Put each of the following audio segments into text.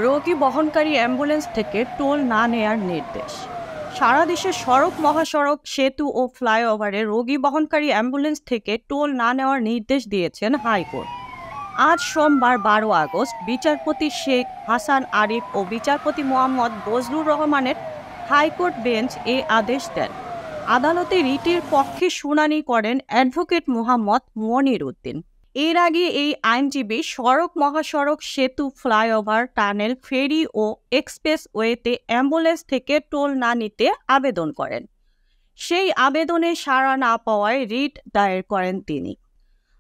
রোগী বহনকারী অ্যাম্বুলেন্স থেকে টোল না নেয়ার নির্দেশ। সারা দেশে সড়ক, মহাসড়ক, সেতু ও ফ্লাইওভারে রোগী বহনকারী অ্যাম্বুলেন্স থেকে টোল না নেওয়ার নির্দেশ দিয়েছেন হাইকোর্ট। আজ সোমবার 12 আগস্ট বিচারপতি শেখ হাসান আরিফ ও বিচারপতি মোহাম্মদ বজলুর রহমানের হাইকোর্ট বেঞ্চ এ আদেশ দেন। আদালতে রিটের পক্ষে শুনানি করেন অ্যাডভোকেট মোহাম্মদ মনির উদ্দিন। এর আগে এই আইনজীবী সড়ক, মহাসড়ক, সেতু, ফ্লাইওভার, টানেল, ফেরি ও এক্সপ্রেসওয়েতে অ্যাম্বুলেন্স থেকে টোল না নিতে আবেদন করেন। সেই আবেদনে সাড়া না পাওয়ায় রিট দায়ের করেন তিনি।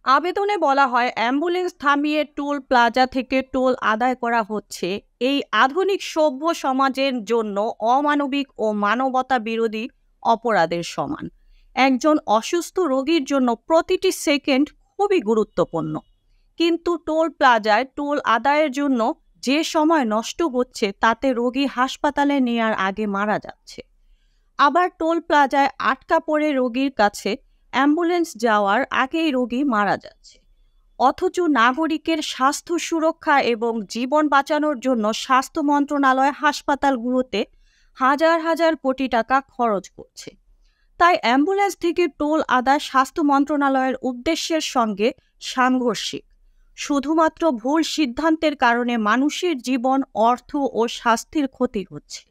আবেদনে বলা হয়, অ্যাম্বুলেন্স থামিয়ে টোল প্লাজা থেকে টোল আদায় করা হচ্ছে এই আধুনিক সভ্য সমাজের জন্য অমানবিক ও মানবতা বিরোধী অপরাধের সমান। একজন অসুস্থ রোগীর জন্য প্রতিটি সেকেন্ড খুবই গুরুত্বপূর্ণ, কিন্তু টোল প্লাজায় টোল আদায়ের জন্য যে সময় নষ্ট হচ্ছে তাতে রোগী হাসপাতালে নেয়ার আগে মারা যাচ্ছে। আবার টোল প্লাজায় আটকা পড়ে রোগীর কাছে অ্যাম্বুলেন্স যাওয়ার আগেই রোগী মারা যাচ্ছে। অথচ নাগরিকের স্বাস্থ্য সুরক্ষা এবং জীবন বাঁচানোর জন্য স্বাস্থ্য মন্ত্রণালয় হাসপাতালগুলোতে হাজার হাজার কোটি টাকা খরচ করছে। তাই অ্যাম্বুলেন্স থেকে টোল আদায় স্বাস্থ্য মন্ত্রণালয়ের উদ্দেশ্যের সঙ্গে সাংঘর্ষিক। শুধুমাত্র ভুল সিদ্ধান্তের কারণে মানুষের জীবন, অর্থ ও স্বাস্থ্যের ক্ষতি হচ্ছে।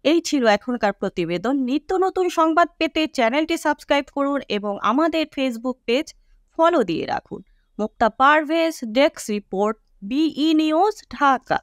এই ছিল এখনকার প্রতিবেদন। নিত্য নতুন সংবাদ পেতে চ্যানেলটি সাবস্ক্রাইব করুন এবং আমাদের ফেসবুক পেজ ফলো দিয়ে রাখুন। Mukta Parvez, desk report, BE news, Dhaka.